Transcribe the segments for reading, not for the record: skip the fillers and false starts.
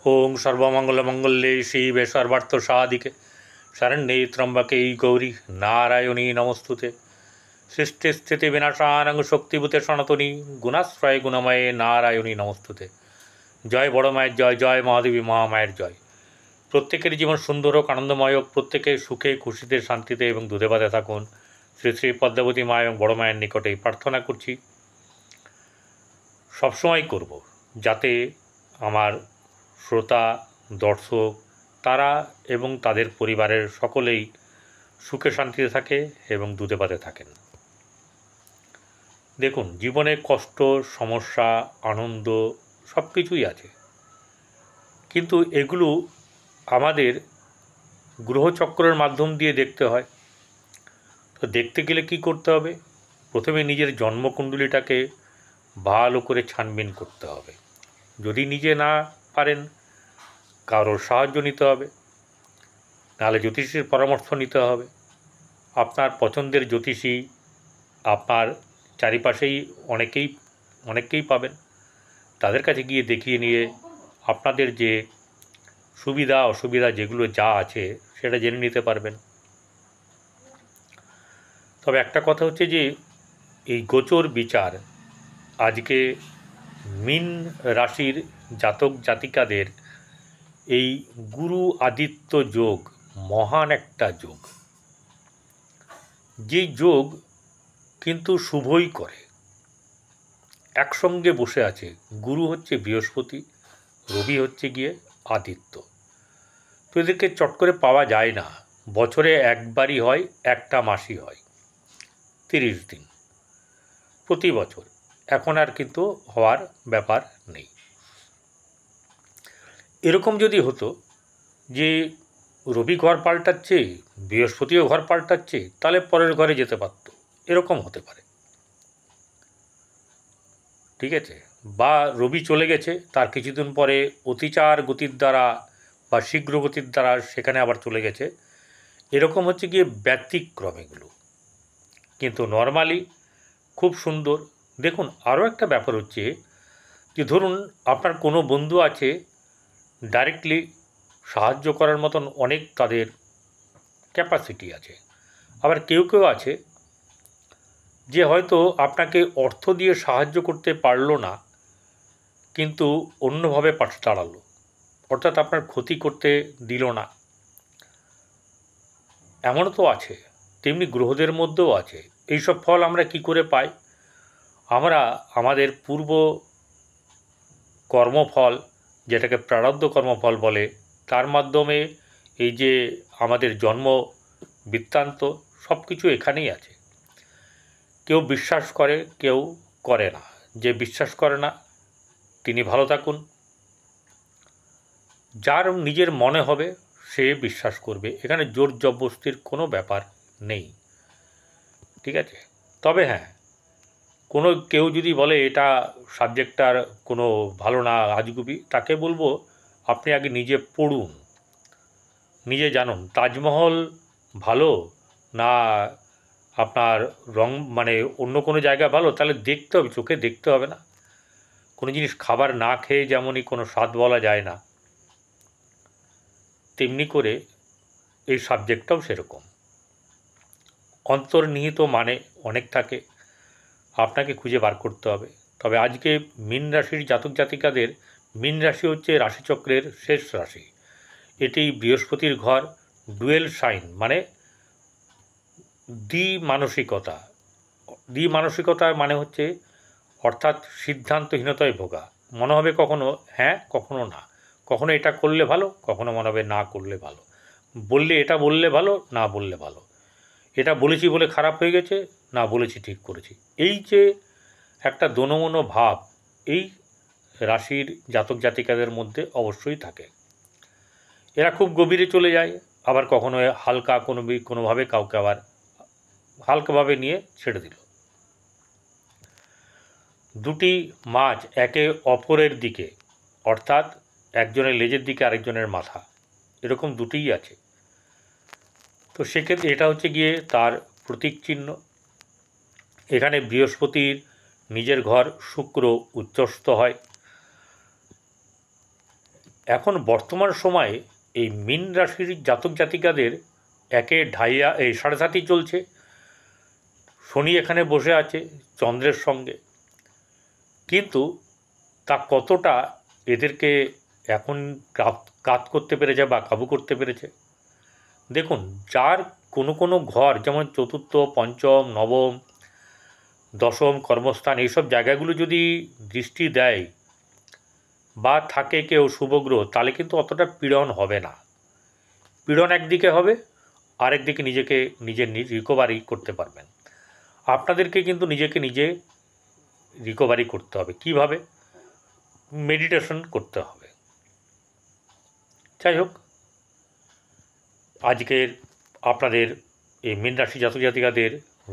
ओं सर्वमंगलमंगल्ये शिवे सर्वार्थसाधिके शरण्ये त्र्यंबके गौरी नारायणी नमस्तुते। सृष्टिस्थितिविनाशानं शक्तिभूते सनातनी गुणाश्रय गुणमये नारायणी नमस्तुते। जय बड़ मायर जय, जय महादेवी महामायर जय। प्रत्येकेर जीवन सुंदर होक, आनंदमय होक, प्रत्येके सुखे खुशिते शांतिते एवं दूधे भाते थाकुन। श्री श्री पद्मावती मा एवं बड़ मायेर निकटे प्रार्थना करछि, सब समय करब जाते आमार श्रोता दर्शक तारा एवं तादेर परिवारेर सकलेई सुखे शांतिते थाके एवं दूधे भाते थाकेन। देखुन जीवने कष्ट समस्या आनंद सब किछुई आछे, किन्तु एगुलो आमादेर ग्रहचक्रेर माध्यम दिए देखते हय। तो देखते गेले कि करते हबे, प्रथमे निजेर जन्मकुंडलीटाके भालो करे छानबिन करते हबे। यदि निजे ना पारेन कारोर साहाय्य निते हबे, नाहले ज्योतिषीर परामर्श निते हबे। आपनार पछंदेर ज्योतिषी आपनार चारिपाशेई अनेककेई पाबेन। तादेर काछे गिये देखिए निये आपनादेर जे सुविधा असुविधा जेगुलो जा आछे सेटा जेने निते पारबेन। तबे एकटा कथा हच्छे जे एई गोचर विचार आजके मीन राशिर जातक जातिकादेर এই গুরু আদিত্য যোগ মহান একটা যোগ, যে যোগ কিন্তু শুভই করে। একসঙ্গে বসে আছে, গুরু হচ্ছে বৃহস্পতি, রবি হচ্ছে গিয়ে আদিত্য। তো এদেরকে চট করে পাওয়া যায় না, বছরে একবারই হয়, একটা মাসই হয় 30 দিন প্রতি বছর। এখন আর কিন্তু হওয়ার ব্যাপার নেই। এরকম যদি হতো যে রবি ঘর পাল্টাচ্ছে বৃহস্পতিও ঘর পাল্টাচ্ছে, তাহলে পরের ঘরে যেতে পারত, এরকম হতে পারে, ঠিক আছে। বা রবি চলে গেছে, তার কিছুদিন পরে অতিচার গতির দ্বারা বা শীঘ্র গতির দ্বারা সেখানে আবার চলে গেছে, এরকম হচ্ছে গিয়ে ব্যতিক্রম এগুলো। কিন্তু নর্মালি খুব সুন্দর। দেখুন আরও একটা ব্যাপার হচ্ছে যে ধরুন আপনার কোনো বন্ধু আছে, ডাইরেক্টলি সাহায্য করার মতন অনেক তাদের ক্যাপাসিটি আছে। আবার কেউ কেউ আছে যে হয়তো আপনাকে অর্থ দিয়ে সাহায্য করতে পারলো না, কিন্তু অন্যভাবে পাশে দাঁড়ালো, অর্থাৎ আপনার ক্ষতি করতে দিল না। এমনও তো আছে, তেমনি গ্রহদের মধ্যেও আছে। এইসব ফল আমরা কি করে পাই? আমরা আমাদের পূর্ব কর্মফল, যেটাকে প্রারব্ধ কর্মফল বলে, তার মাধ্যমে এই যে আমাদের জন্ম বৃত্তান্ত সব কিছু এখানেই আছে। কেউ বিশ্বাস করে, কেউ করে না। যে বিশ্বাস করে না তিনি ভালো থাকুন, যার নিজের মনে হবে সে বিশ্বাস করবে। এখানে জোর জবরদস্তির কোনো ব্যাপার নেই, ঠিক আছে। তবে হ্যাঁ, কেউ যদি বলে এটা সাবজেক্টটার কোনো ভালো না, আজগুবি, তাকে বলবো আপনি আগে নিজে পড়ুন, নিজে জানুন তাজমহল ভালো না আপনার মানে অন্য কোনো জায়গা ভালো, তাহলে দেখতে হবে, চোখে দেখতে হবে না। কোনো জিনিস খাবার না খেয়ে যেমনই কোনো স্বাদ বলা যায় না, তেমনি করে এই সাবজেক্টটাও সেরকম। অন্তর্নিহিত মানে অনেক থাকে, আপনাকে খুঁজে বার করতে হবে। তবে আজকে মীন রাশির জাতক জাতিকাদের, মীন রাশি হচ্ছে রাশিচক্রের শেষ রাশি। এটি বৃহস্পতির ঘর, ডুয়েল সাইন, মানে দ্বিমানসিকতা মানে হচ্ছে অর্থাৎ সিদ্ধান্তহীনতায় ভোগা। মনে হবে কখনো হ্যাঁ কখনো না, কখনো এটা করলে ভালো, কখনো মনে হবে না করলে ভালো, বললে এটা বললে ভালো, না বললে ভালো, এটা বলেছি বলে খারাপ হয়ে গেছে, না বলেছি ঠিক করেছি। এই যে একটা দোনমনো ভাব এই রাশির জাতক জাতিকাদের মধ্যে অবশ্যই থাকে। এরা খুব গভীরে চলে যায়, আবার কখনো হালকা কোনোভাবে কাউকে আবার হালকাভাবে নিয়ে ছেড়ে দিল। দুটি মাছ একে অপরের দিকে, অর্থাৎ একজনের লেজের দিকে আরেকজনের মাথা, এরকম দুটিই আছে। তো সেক্ষেত্রে এটা হচ্ছে গিয়ে তার প্রতীক চিহ্ন। এখানে বৃহস্পতির নিজের ঘর শুক্র উচ্চস্থ হয়, এখন বর্তমান সময়ে এই মীন রাশির জাতক জাতিকাদের একে ঢাইয়া 7.5 চলছে, শনি এখানে বসে আছে চন্দ্রের সঙ্গে, কিন্তু তা কতটা এদেরকে এখন কাত করতে পেরেছে বা কাবু করতে পেরেছে? দেখুন, যার কোনো ঘর যেমন চতুর্থ, পঞ্চম, নবম, দশম কর্মস্থান এইসব জায়গাগুলো যদি দৃষ্টি দেয় বা থাকে কেউ শুভগ্রহ, তাহলে কিন্তু অতটা পীড়ন হবে না। পীড়ন একদিকে হবে, আরেকদিকে নিজের রিকভারি করতে পারবেন। আপনাদেরকে কিন্তু নিজে রিকভারি করতে হবে। কিভাবে? মেডিটেশন করতে হবে। যাই হোক, আজকের আপনাদের এই মীন রাশি জাতক জাতিকাদের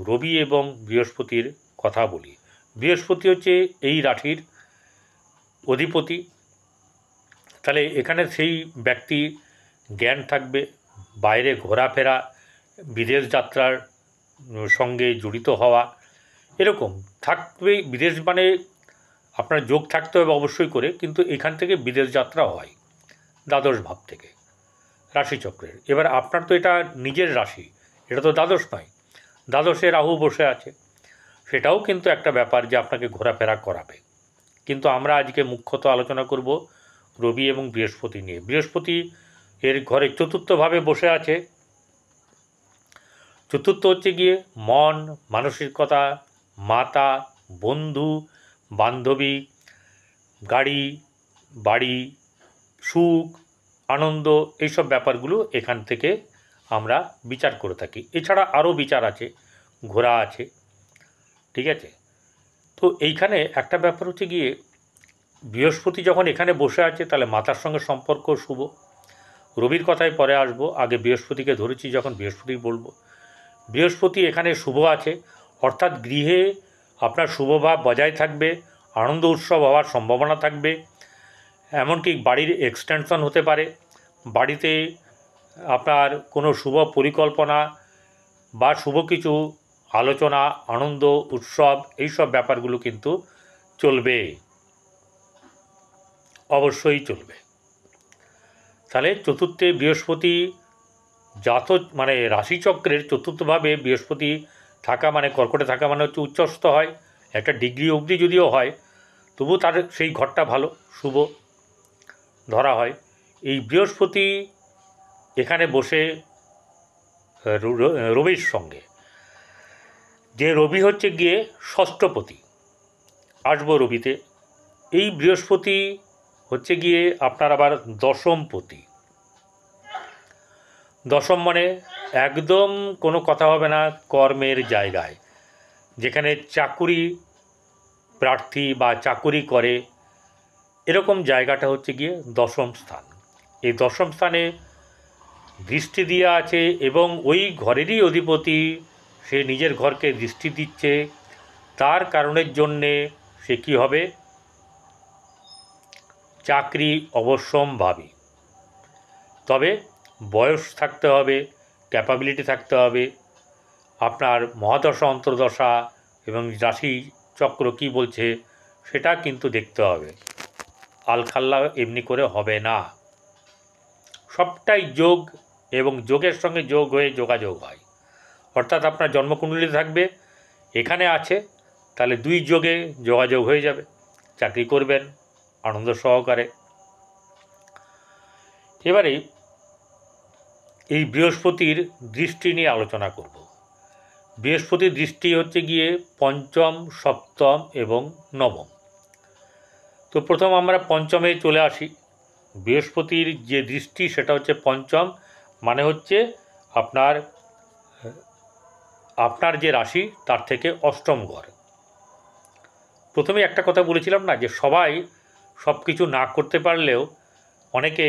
রবি এবং বৃহস্পতির কথা বলি। বৃহস্পতি হচ্ছে এই রাশির অধিপতি। তাহলে এখানে সেই ব্যক্তি জ্ঞান থাকবে, বাইরে ঘোরাফেরা, বিদেশ যাত্রার সঙ্গে জড়িত হওয়া, এরকম থাকবে। বিদেশ মানে আপনার যোগ থাকতে হবে অবশ্যই করে, কিন্তু এখান থেকে বিদেশ যাত্রা হয় দ্বাদশ ভাব থেকে রাশিচক্রের। এবার আপনার তো এটা নিজের রাশি, এটা তো দ্বাদশ নয়, দ্বাদশে রাহু বসে আছে, সেটাও কিন্তু একটা ব্যাপার যে আপনাকে ঘোরাফেরা করাবে। কিন্তু আমরা আজকে মুখ্যত আলোচনা করব রবি এবং বৃহস্পতি নিয়ে। বৃহস্পতি এর ঘরে চতুর্থভাবে বসে আছে। চতুর্থ হচ্ছে গিয়ে মন, মানসিকতা, মাতা, বন্ধু, বান্ধবী, গাড়ি, বাড়ি, সুখ, আনন্দ, এইসব ব্যাপারগুলো এখান থেকে আমরা বিচার করে থাকি। এছাড়া আরও বিচার আছে, ঘোরা আছে, ঠিক আছে? তো এইখানে একটা ব্যাপার হচ্ছে গিয়ে বৃহস্পতি যখন এখানে বসে আছে, তাহলে মাতার সঙ্গে সম্পর্ক শুভ। রবির কথায় পরে আসবো, আগে বৃহস্পতিকে ধরেছি যখন বৃহস্পতি বলবো। বৃহস্পতি এখানে শুভ আছে, অর্থাৎ গৃহে আপনার শুভভাব বজায় থাকবে, আনন্দ উৎসব হওয়ার সম্ভাবনা থাকবে। এমনকি বাড়ির এক্সটেনশন হতে পারে, বাড়িতে আপনার কোনো শুভ পরিকল্পনা বা শুভ কিছু আলোচনা, আনন্দ উৎসব, এইসব ব্যাপারগুলো কিন্তু চলবে, অবশ্যই চলবে। তাহলে চতুর্থে বৃহস্পতি মানে রাশিচক্রের চতুর্থভাবে বৃহস্পতি থাকা মানে, কর্কটে থাকা মানে হচ্ছে উচ্চস্থ হয়, একটা ডিগ্রি অবধি যদিও হয়, তবু তার সেই ঘরটা ভালো, শুভ ধরা হয়। এই বৃহস্পতি এখানে বসে রবির সঙ্গে, যে রবি হচ্ছে গিয়ে ষষ্ঠপতি, আসবো রবিতে। এই বৃহস্পতি হচ্ছে গিয়ে আপনার আবার দশমপতি। দশম মানে একদম কোনো কথা হবে না কর্মের জায়গায়, যেখানে চাকুরি প্রার্থী বা চাকুরি করে, এরকম জায়গাটা হচ্ছে গিয়ে দশম স্থান। এই দশম স্থানে দৃষ্টি দিয়ে আছে এবং ওই ঘরেরই অধিপতি সে নিজের ঘরকে দৃষ্টি দিচ্ছে। তার কারণের জন্যে সে কী হবে? চাকরি অবশ্যম্ভাবী। তবে বয়স থাকতে হবে, ক্যাপাবিলিটি থাকতে হবে, আপনার মহাদশা অন্তর্দশা এবং রাশি চক্র কী বলছে সেটা কিন্তু দেখতে হবে। আলখাল্লা এমনি করে হবে না, সবটাই যোগ এবং যোগের সঙ্গে যোগ হয়ে যোগাযোগ হয়। অর্থাৎ আপনার জন্মকুণ্ডলী থাকবে, এখানে আছে, তাহলে দুই যোগে যোগাযোগ হয়ে যাবে, চাকরি করবেন আনন্দ সহকারে। এবারে এই বৃহস্পতির দৃষ্টি নিয়ে আলোচনা করব। বৃহস্পতির দৃষ্টি হচ্ছে গিয়ে পঞ্চম, সপ্তম এবং নবম। তো প্রথম আমরা পঞ্চমে চলে আসি। বৃহস্পতির যে দৃষ্টি সেটা হচ্ছে পঞ্চম, মানে হচ্ছে আপনার যে রাশি তার থেকে অষ্টম ঘর। প্রথমে একটা কথা বলেছিলাম না, যে সবাই সব কিছু না করতে পারলেও অনেকে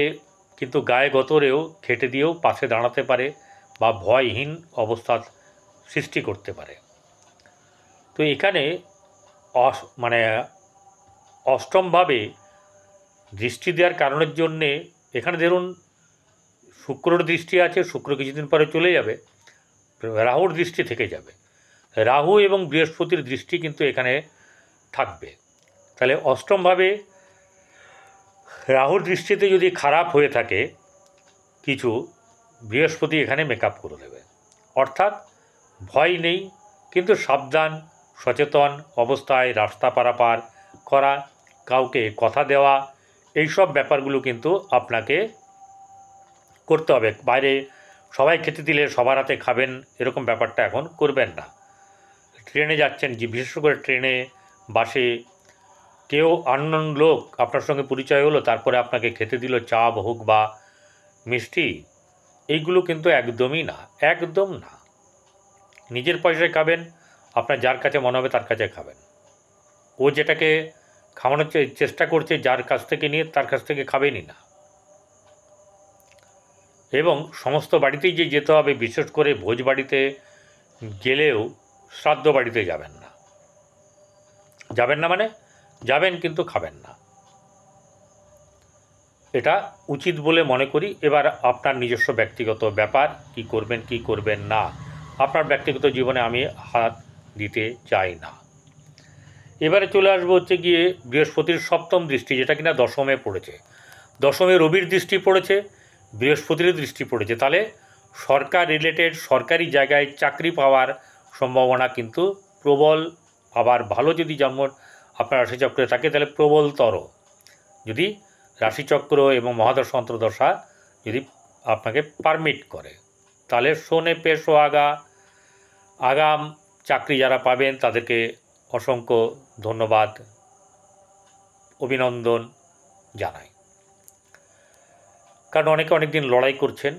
কিন্তু গায়ে গতরেও খেটে দিয়েও পাশে দাঁড়াতে পারে বা ভয়হীন অবস্থার সৃষ্টি করতে পারে। তো এখানে মানে অষ্টমভাবে দৃষ্টি দেওয়ার কারণের জন্যে এখানে ধরুন শুক্রর দৃষ্টি আছে, শুক্র কিছুদিন পরে চলে যাবে, রাহুর দৃষ্টি থেকে যাবে, রাহু এবং বৃহস্পতির দৃষ্টি কিন্তু এখানে থাকবে। তাহলে অষ্টমভাবে রাহুর দৃষ্টিতে যদি খারাপ হয়ে থাকে কিছু, বৃহস্পতি এখানে মেকআপ করে দেবে। অর্থাৎ ভয় নেই, কিন্তু সাবধান, সচেতন অবস্থায় রাস্তা পারাপার করা, কাউকে কথা দেওয়া, এইসব ব্যাপারগুলো কিন্তু আপনাকে করতে হবে। বাইরে সবাই খেতে দিলে সবার হাতে খাবেন এরকম ব্যাপারটা এখন করবেন না। ট্রেনে যাচ্ছেন, যে বিশেষ করে ট্রেনে, বাসে কেউ আননোন লোক আপনার সঙ্গে পরিচয় হলো, তারপরে আপনাকে খেতে দিল চা হোক বা মিষ্টি, এইগুলো কিন্তু একদমই না, একদম না। নিজের পয়সায় খাবেন, আপনার যার কাছে মনে হবে তার কাছে খাবেন। ও যেটাকে খাওয়ানোর চেষ্টা করছে যার কাছ থেকে নিয়ে, তার কাছ থেকে খাবেনই না। এবং সমস্ত বাড়িতেই যে যেতে হবে, বিশেষ করে ভোজ বাড়িতে গেলেও শ্রাদ্ধ বাড়িতে যাবেন না। যাবেন না মানে যাবেন, কিন্তু খাবেন না, এটা উচিত বলে মনে করি। এবার আপনার নিজস্ব ব্যক্তিগত ব্যাপার, কি করবেন কি করবেন না, আপনার ব্যক্তিগত জীবনে আমি হাত দিতে চাই না। এবারে চলে আসবো হচ্ছে গিয়ে বৃহস্পতির সপ্তম দৃষ্টি, যেটা কিনা দশমে পড়েছে। দশমে রবির দৃষ্টি পড়েছে, বৃহস্পতির দৃষ্টি পড়েছে। তাহলে সরকার রিলেটেড সরকারি জায়গায় চাকরি পাওয়ার সম্ভাবনা কিন্তু প্রবল। আবার ভালো যদি জন্ম আপনার রাশিচক্রে থাকে তাহলে প্রবলতর, যদি রাশিচক্র এবং মহাদশা অন্তর্দশা যদি আপনাকে পারমিট করে, তাহলে শোনে পে সোহাগা। আগাম চাকরি যারা পাবেন তাদেরকে অসংখ্য ধন্যবাদ, অভিনন্দন জানাই। কারণ অনেকে অনেক দিন লড়াই করছেন,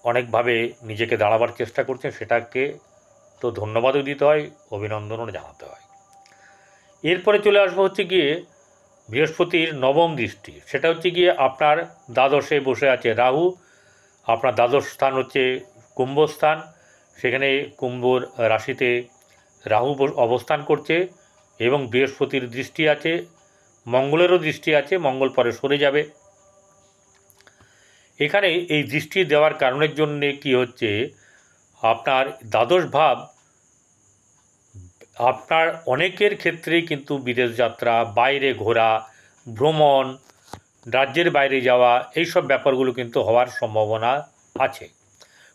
অনেকভাবে নিজেকে দাঁড়াবার চেষ্টা করছেন, সেটাকে তো ধন্যবাদও দিতে হয়, অভিনন্দনও জানাতে হয়। এরপরে চলে আসবো হচ্ছে গিয়ে বৃহস্পতির নবম দৃষ্টি, সেটা হচ্ছে গিয়ে আপনার দ্বাদশে বসে আছে রাহু। আপনার দ্বাদশ স্থান হচ্ছে কুম্ভস্থান, সেখানে কুম্ভর রাশিতে রাহু অবস্থান করছে এবং বৃহস্পতির দৃষ্টি আছে, মঙ্গলেরও দৃষ্টি আছে, মঙ্গল পরে সরে যাবে। এখানে এই দৃষ্টি দেওয়ার কারণের জন্যে কি হচ্ছে, আপনার দ্বাদশ ভাব, আপনার অনেকের ক্ষেত্রেই কিন্তু বিদেশ যাত্রা, বাইরে ঘোরা, ভ্রমণ, রাজ্যের বাইরে যাওয়া, এইসব ব্যাপারগুলো কিন্তু হওয়ার সম্ভাবনা আছে।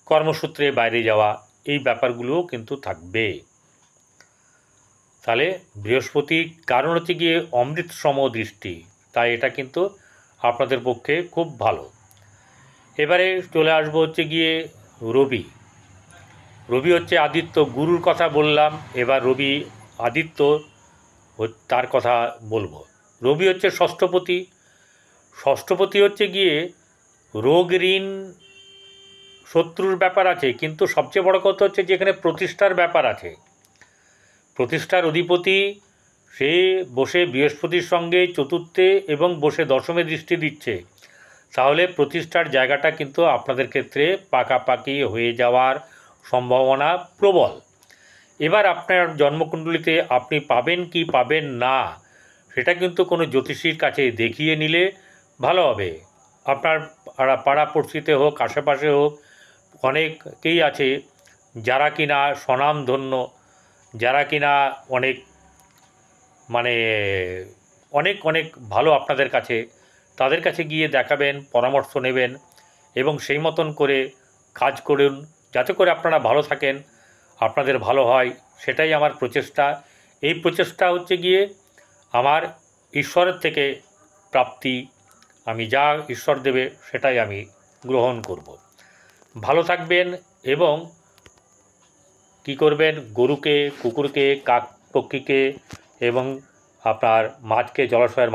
কর্মসূত্রে বাইরে যাওয়া, এই ব্যাপারগুলোও কিন্তু থাকবে। তাহলে বৃহস্পতি কারণ হচ্ছে গিয়ে অমৃত সম দৃষ্টি, তাই এটা কিন্তু আপনাদের পক্ষে খুব ভালো। এবারে চলে আসবো হচ্ছে গিয়ে রবি। রবি হচ্ছে আদিত্য, গুরুর কথা বললাম, এবার রবি আদিত্য তার কথা বলবো। রবি হচ্ছে ষষ্ঠপতি। ষষ্ঠপতি হচ্ছে গিয়ে রোগ, ঋণ, শত্রুর ব্যাপার আছে, কিন্তু সবচেয়ে বড় কথা হচ্ছে যেখানে প্রতিষ্ঠার ব্যাপার আছে। প্রতিষ্ঠার অধিপতি সে বসে বৃহস্পতির সঙ্গে চতুর্থে এবং বসে দশমে দৃষ্টি দিচ্ছে, তাহলে প্রতিষ্ঠার জায়গাটা কিন্তু আপনাদের ক্ষেত্রে পাকাপাকি হয়ে যাওয়ার সম্ভাবনা প্রবল। এবার আপনার জন্মকুণ্ডলিতে আপনি পাবেন কি পাবেন না, সেটা কিন্তু কোনো জ্যোতিষীর কাছে দেখিয়ে নিলে ভালো হবে। আপনার পাড়াপড়শিতে হোক, আশেপাশে হোক, অনেকেই আছে যারা কিনা স্বনামধন্য, যারা কিনা অনেক মানে অনেক অনেক ভালো আপনাদের কাছে, তাদের কাছে গিয়ে দেখাবেন, পরামর্শ নেবেন এবং সেই মতন করে কাজ করুন, যাতে করে আপনারা ভালো থাকেন, আপনাদের ভালো হয়, সেটাই আমার প্রচেষ্টা। এই প্রচেষ্টা হচ্ছে গিয়ে আমার ঈশ্বরের থেকে প্রাপ্তি, আমি যা ঈশ্বর দেবে সেটাই আমি গ্রহণ করব। ভালো থাকবেন এবং কি করবেন, গরুকে, কুকুরকে, কাক পক্ষীকে এবং আপনার মাছকে জলাশয়ের